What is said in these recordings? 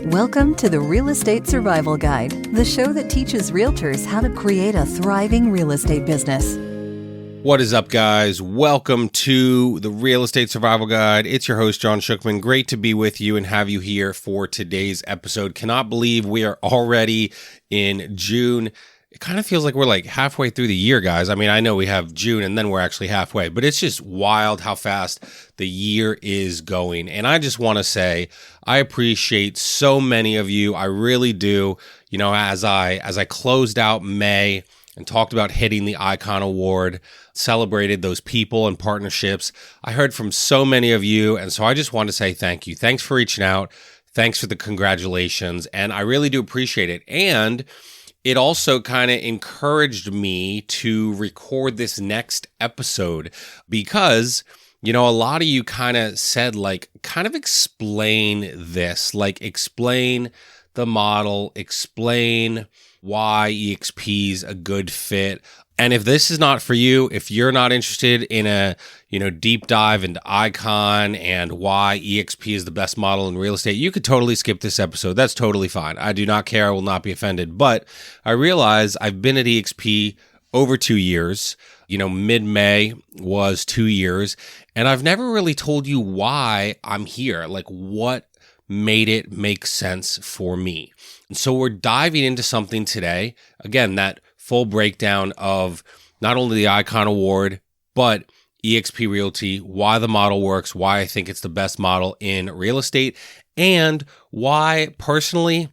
Welcome to the Real Estate Survival Guide, the show that teaches realtors how to create a thriving real estate business. What is up, guys? Welcome to the Real Estate Survival Guide. It's your host, John Shookman. Great to be with you and have you here for today's episode. Cannot believe we are already in June. It kind of feels like we're like halfway through the year, guys. I mean, I know we have June and then we're actually halfway, but it's just wild how fast the year is going. And I just want to say, I appreciate so many of you. I really do. You know, as I closed out May and talked about hitting the Icon Award, celebrated those people and partnerships, I heard from so many of you. And so I just want to say thank you. Thanks for reaching out. Thanks for the congratulations. And I really do appreciate it. And it also kind of encouraged me to record this next episode because, you know, a lot of you kind of said, like, kind of explain this, like explain the model, explain why EXP is a good fit. And if this is not for you, if you're not interested in a, deep dive into Icon and why EXP is the best model in real estate, you could totally skip this episode. That's totally fine. I do not care. I will not be offended. But I realize I've been at EXP over 2 years. Mid-May was 2 years. And I've never really told you why I'm here, like what made it make sense for me. And so we're diving into something today. Again, that full breakdown of not only the Icon Award, but EXP Realty, why the model works, why I think it's the best model in real estate, and why personally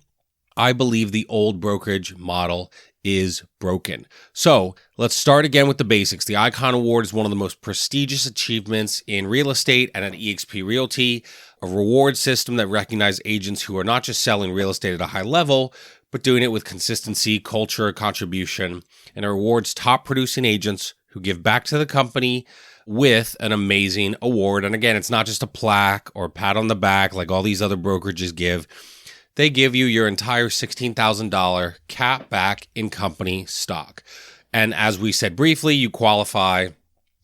I believe the old brokerage model is broken. So let's start again with the basics. The Icon Award is one of the most prestigious achievements in real estate and at EXP Realty, a reward system that recognizes agents who are not just selling real estate at a high level, but doing it with consistency, culture, contribution, and it rewards top producing agents who give back to the company with an amazing award. And again, it's not just a plaque or a pat on the back like all these other brokerages give. They give you your entire $16,000 cap back in company stock. And as we said briefly, you qualify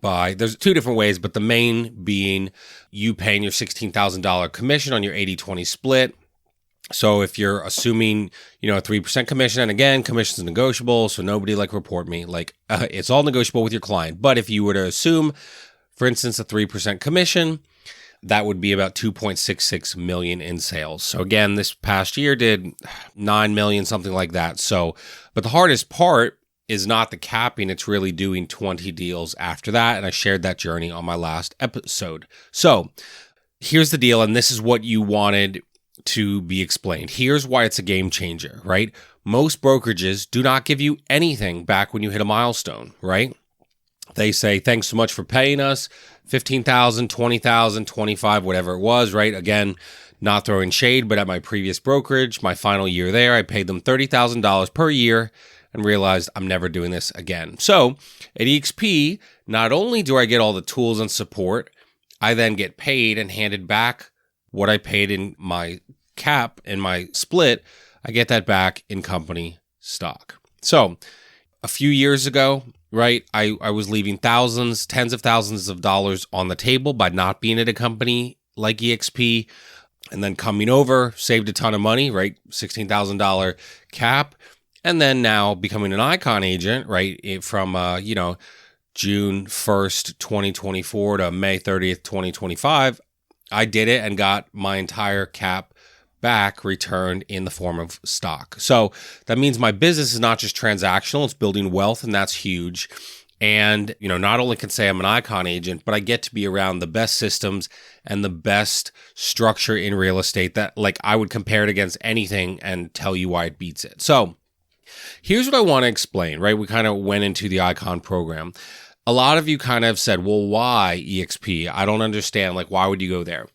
by, there's two different ways, but the main being you paying your $16,000 commission on your 80-20 split. So if you're assuming, a 3% commission, and again, commission is negotiable, so nobody report me, it's all negotiable with your client. But if you were to assume, for instance, a 3% commission, that would be about 2.66 million in sales. So again, this past year did 9 million, something like that. So, but the hardest part is not the capping, it's really doing 20 deals after that. And I shared that journey on my last episode. So here's the deal, and this is what you wanted to be explained. Here's why it's a game changer, right? Most brokerages do not give you anything back when you hit a milestone, right? They say, thanks so much for paying us, 15,000, 20,000, 25, whatever it was, right? Again, not throwing shade, but at my previous brokerage, my final year there, I paid them $30,000 per year and realized I'm never doing this again. So at EXP, not only do I get all the tools and support, I then get paid and handed back what I paid in my cap and my split, I get that back in company stock. So a few years ago, right, I was leaving thousands, tens of thousands of dollars on the table by not being at a company like EXP, and then coming over, saved a ton of money, right, $16,000 cap, and then now becoming an Icon agent, right, from, June 1st, 2024 to May 30th, 2025, I did it and got my entire cap back returned in the form of stock. So that means my business is not just transactional, it's building wealth, and that's huge. And, not only can say I'm an Icon agent, but I get to be around the best systems and the best structure in real estate that I would compare it against anything and tell you why it beats it. So here's what I want to explain, right? We kind of went into the Icon program. A lot of you kind of said, well, why EXP? I don't understand. Why would you go there?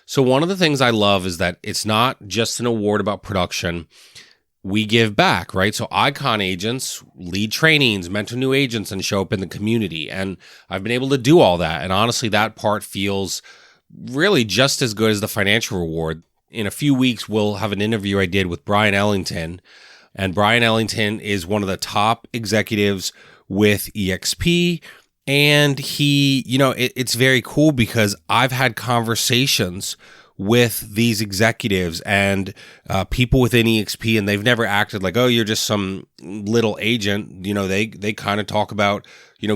So one of the things I love is that it's not just an award about production. We give back, right? So Icon agents lead trainings, mentor new agents, and show up in the community. And I've been able to do all that. And honestly, that part feels really just as good as the financial reward. In a few weeks, we'll have an interview I did with Brian Ellington. And Brian Ellington is one of the top executives with EXP. And he, it's very cool because I've had conversations with these executives and people within EXP, and they've never acted like, oh, you're just some little agent. They kind of talk about,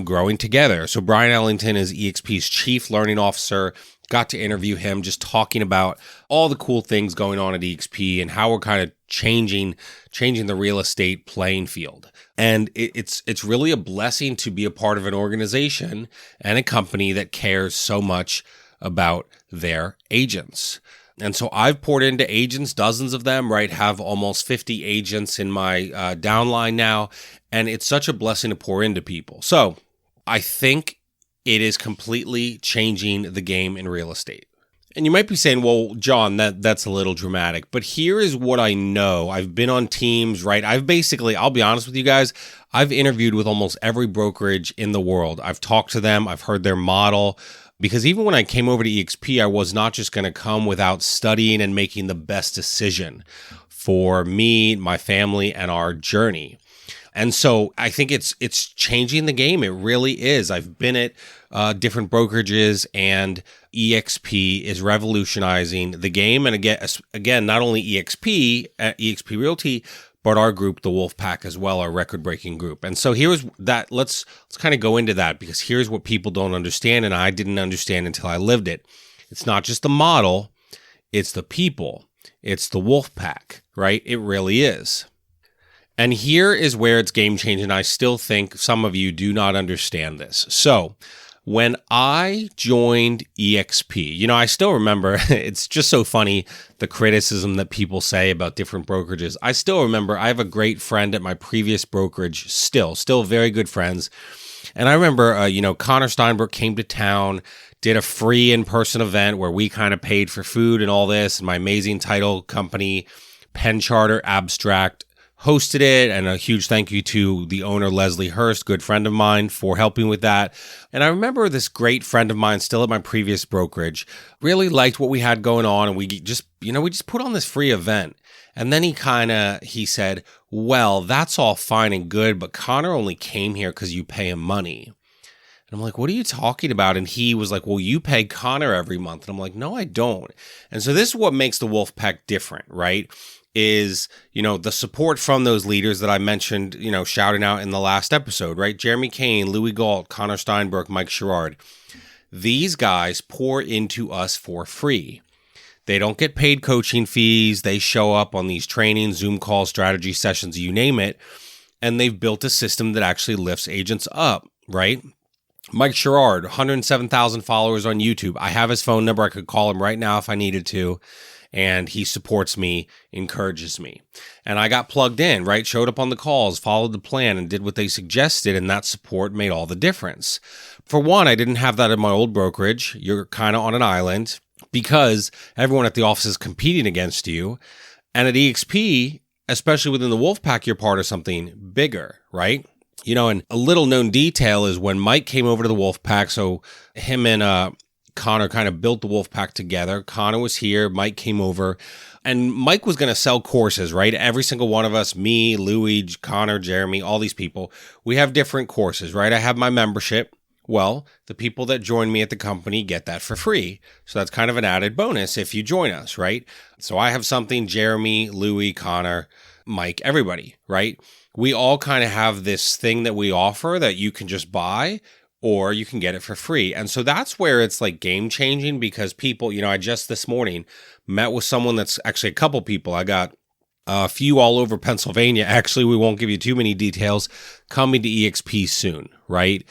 growing together. So Brian Ellington is EXP's chief learning officer. Got to interview him, just talking about all the cool things going on at EXP and how we're kind of changing the real estate playing field. And it's really a blessing to be a part of an organization and a company that cares so much about their agents. And so I've poured into agents, dozens of them, right? Have almost 50 agents in my downline now. And it's such a blessing to pour into people. So I think it is completely changing the game in real estate. And you might be saying, well, John, that's a little dramatic. But here is what I know. I've been on teams, right? I'll be honest with you guys, I've interviewed with almost every brokerage in the world. I've talked to them. I've heard their model. Because even when I came over to EXP, I was not just going to come without studying and making the best decision for me, my family, and our journey. And so I think it's changing the game. It really is. I've been at different brokerages, and EXP is revolutionizing the game. And again, not only EXP at EXP Realty, but our group, the Wolfpack, as well, our record-breaking group. And so here's that. Let's kind of go into that, because here's what people don't understand, and I didn't understand until I lived it. It's not just the model, it's the people. It's the Wolfpack, right? It really is. And here is where it's game-changing. I still think some of you do not understand this. So when I joined EXP, I still remember, it's just so funny, the criticism that people say about different brokerages. I still remember, I have a great friend at my previous brokerage, still very good friends. And I remember, Connor Steinberg came to town, did a free in-person event where we kind of paid for food and all this. And my amazing title company, Penn Charter Abstract, hosted it, and a huge thank you to the owner, Leslie Hurst, good friend of mine, for helping with that. And I remember this great friend of mine still at my previous brokerage really liked what we had going on, and we just put on this free event. And then he said, well, that's all fine and good, but Connor only came here because you pay him money. And I'm like, what are you talking about? And he was like, well, you pay Connor every month. And I'm like, no, I don't. And so this is what makes the Wolfpack different, right? Is, the support from those leaders that I mentioned, shouting out in the last episode, right? Jeremy Kane, Louis Galt, Connor Steinberg, Mike Sherrard. These guys pour into us for free. They don't get paid coaching fees. They show up on these trainings, Zoom calls, strategy sessions, you name it. And they've built a system that actually lifts agents up, right? Mike Sherrard, 107,000 followers on YouTube. I have his phone number. I could call him right now if I needed to. And he supports me, encourages me. And I got plugged in, right? Showed up on the calls, followed the plan, and did what they suggested, and that support made all the difference. For one, I didn't have that in my old brokerage. You're kind of on an island because everyone at the office is competing against you. And at EXP, especially within the Wolfpack, you're part of something bigger, right? And a little known detail is when Mike came over to the Wolfpack, so him and Connor kind of built the Wolfpack together. Connor was here, Mike came over, and Mike was going to sell courses, right? Every single one of us, me, Louis, Connor, Jeremy, all these people, we have different courses, right? I have my membership. Well, the people that join me at the company get that for free. So that's kind of an added bonus if you join us, right? So I have something, Jeremy, Louis, Connor, Mike, everybody, right? We all kind of have this thing that we offer that you can just buy, or you can get it for free. And so that's where it's like game changing, because people, I just this morning met with someone that's actually a couple people. I got a few all over Pennsylvania. Actually, we won't give you too many details, coming to EXP soon, right?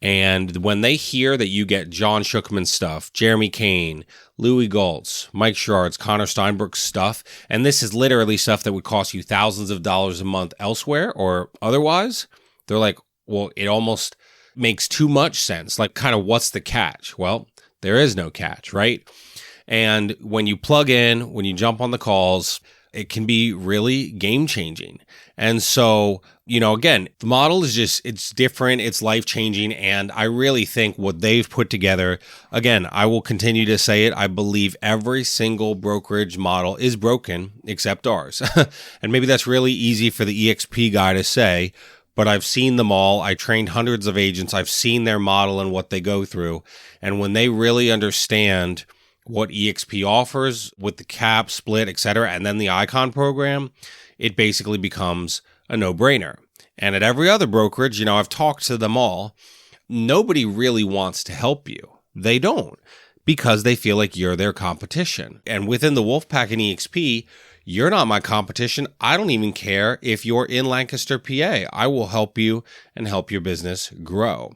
And when they hear that you get John Shookman's stuff, Jeremy Kane, Louis Galt's, Mike Sherrard's, Connor Steinberg's stuff, and this is literally stuff that would cost you thousands of dollars a month elsewhere or otherwise, they're like, well, it almost makes too much sense. Like, kind of, what's the catch? Well, there is no catch, right? And when you plug in, when you jump on the calls, it can be really game changing. And so, again, the model is it's different, it's life changing. And I really think what they've put together, again, I will continue to say it, I believe every single brokerage model is broken except ours. And maybe that's really easy for the EXP guy to say, but I've seen them all. I trained hundreds of agents. I've seen their model and what they go through. And when they really understand what EXP offers with the cap, split, etc., and then the Icon program, it basically becomes a no-brainer. And at every other brokerage, I've talked to them all, nobody really wants to help you. They don't, because they feel like you're their competition. And within the Wolfpack and EXP, you're not my competition. I don't even care if you're in Lancaster, PA. I will help you and help your business grow.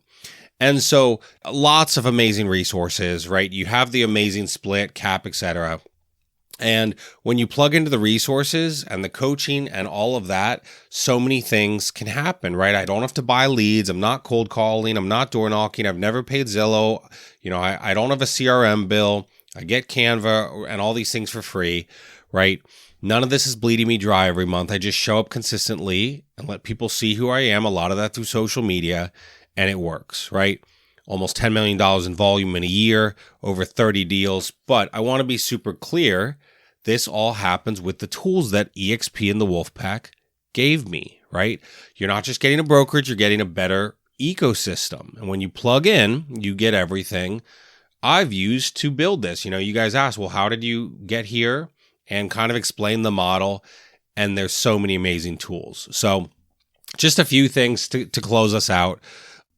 And so lots of amazing resources, right? You have the amazing split, cap, etc. And when you plug into the resources and the coaching and all of that, so many things can happen, right? I don't have to buy leads. I'm not cold calling. I'm not door knocking. I've never paid Zillow. I don't have a CRM bill. I get Canva and all these things for free, right? None of this is bleeding me dry every month. I just show up consistently and let people see who I am. A lot of that through social media, and it works, right? Almost $10 million in volume in a year, over 30 deals. But I want to be super clear. This all happens with the tools that EXP and the Wolfpack gave me, right? You're not just getting a brokerage, you're getting a better ecosystem. And when you plug in, you get everything I've used to build this. You guys ask, well, how did you get here? And kind of explain the model. And there's so many amazing tools. So just a few things to close us out.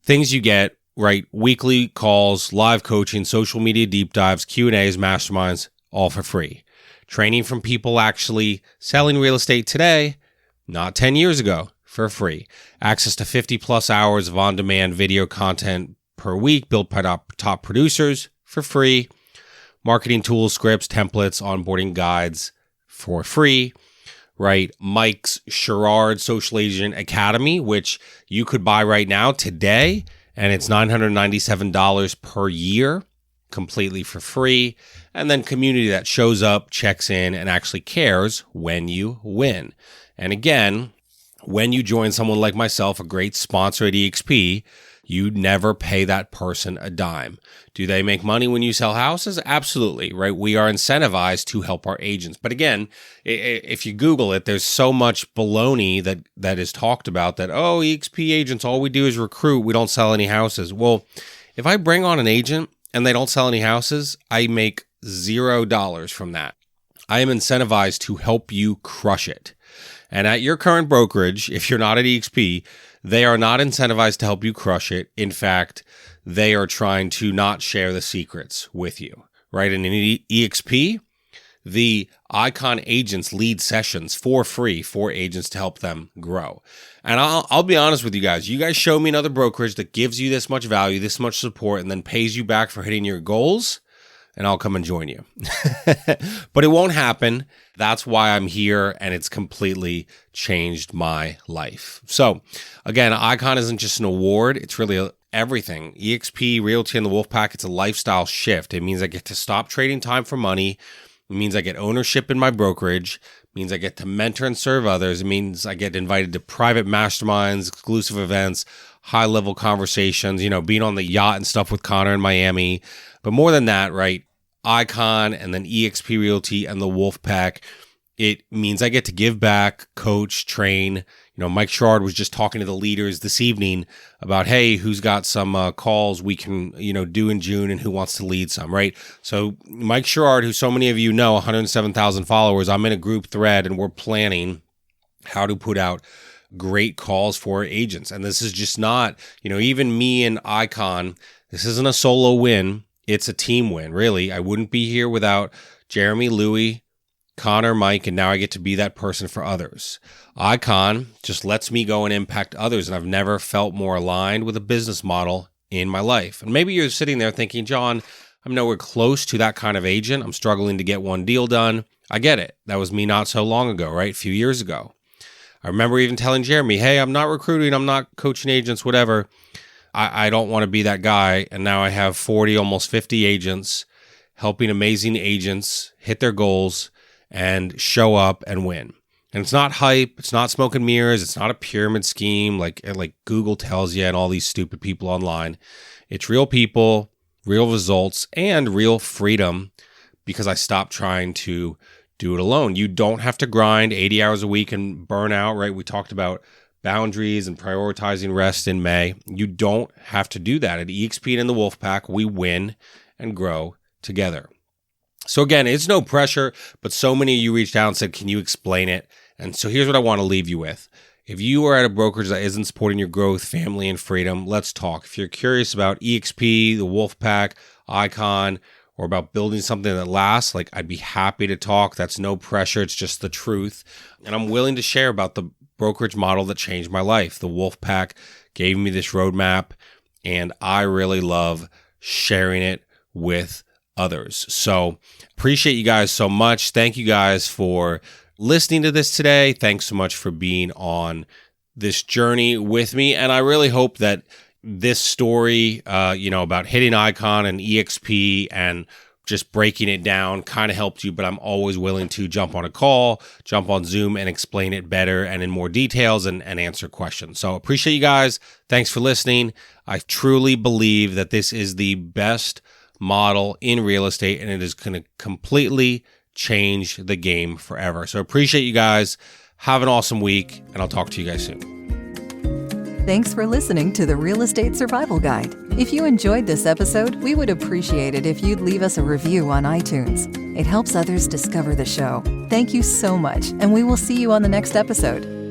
Things you get, right? Weekly calls, live coaching, social media deep dives, Q&As, masterminds, all for free. Training from people actually selling real estate today, not 10 years ago, for free. Access to 50 plus hours of on-demand video content per week built by top producers for free. Marketing tools, scripts, templates, onboarding guides for free, right? Mike's Sherrard Social Agent Academy, which you could buy right now today, and it's $997 per year, completely for free. And then community that shows up, checks in, and actually cares when you win. And again, when you join someone like myself, a great sponsor at EXP, you never pay that person a dime. Do they make money when you sell houses? Absolutely, right? We are incentivized to help our agents. But again, if you Google it, there's so much baloney that is talked about that, EXP agents, all we do is recruit. We don't sell any houses. Well, if I bring on an agent and they don't sell any houses, I make $0 from that. I am incentivized to help you crush it. And at your current brokerage, if you're not at EXP, they are not incentivized to help you crush it. In fact, they are trying to not share the secrets with you, right? And in EXP, the Icon agents lead sessions for free for agents to help them grow. And I'll be honest with you guys. You guys show me another brokerage that gives you this much value, this much support, and then pays you back for hitting your goals, and I'll come and join you. But it won't happen. That's why I'm here, and it's completely changed my life. So again, Icon isn't just an award. It's really everything. EXP, Realty, and the Wolfpack, it's a lifestyle shift. It means I get to stop trading time for money. It means I get ownership in my brokerage. It means I get to mentor and serve others. It means I get invited to private masterminds, exclusive events, high-level conversations, being on the yacht and stuff with Connor in Miami. But more than that, right, Icon and then EXP Realty and the Wolfpack, it means I get to give back, coach, train. Mike Sherrard was just talking to the leaders this evening about, hey, who's got some calls we can, do in June and who wants to lead some, right? So Mike Sherrard, who so many of you know, 107,000 followers, I'm in a group thread and we're planning how to put out great calls for agents. And this is just not, even me and Icon, this isn't a solo win. It's a team win, really. I wouldn't be here without Jeremy, Louie, Connor, Mike, and now I get to be that person for others. Icon just lets me go and impact others, and I've never felt more aligned with a business model in my life. And maybe you're sitting there thinking, John, I'm nowhere close to that kind of agent. I'm struggling to get one deal done. I get it. That was me not so long ago, right? A few years ago. I remember even telling Jeremy, hey, I'm not recruiting, I'm not coaching agents, whatever. I don't want to be that guy. And now I have 40, almost 50 agents helping amazing agents hit their goals and show up and win. And it's not hype. It's not smoke and mirrors. It's not a pyramid scheme like Google tells you and all these stupid people online. It's real people, real results, and real freedom because I stopped trying to do it alone. You don't have to grind 80 hours a week and burn out, right? We talked about boundaries and prioritizing rest in May. You don't have to do that. At EXP and in the Wolfpack, we win and grow together. So again, it's no pressure, but so many of you reached out and said, can you explain it? And so here's what I want to leave you with. If you are at a brokerage that isn't supporting your growth, family, and freedom, let's talk. If you're curious about EXP, the Wolfpack, Icon, or about building something that lasts, like, I'd be happy to talk. That's no pressure. It's just the truth. And I'm willing to share about the brokerage model that changed my life. The Wolfpack gave me this roadmap, and I really love sharing it with others. So appreciate you guys so much. Thank you guys for listening to this today. Thanks so much for being on this journey with me. And I really hope that this story, about hitting Icon and EXP and just breaking it down kind of helped you, but I'm always willing to jump on a call, jump on Zoom and explain it better and in more details and answer questions. So appreciate you guys. Thanks for listening. I truly believe that this is the best model in real estate, and it is going to completely change the game forever. So appreciate you guys. Have an awesome week, and I'll talk to you guys soon. Thanks for listening to the Real Estate Survival Guide. If you enjoyed this episode, we would appreciate it if you'd leave us a review on iTunes. It helps others discover the show. Thank you so much, and we will see you on the next episode.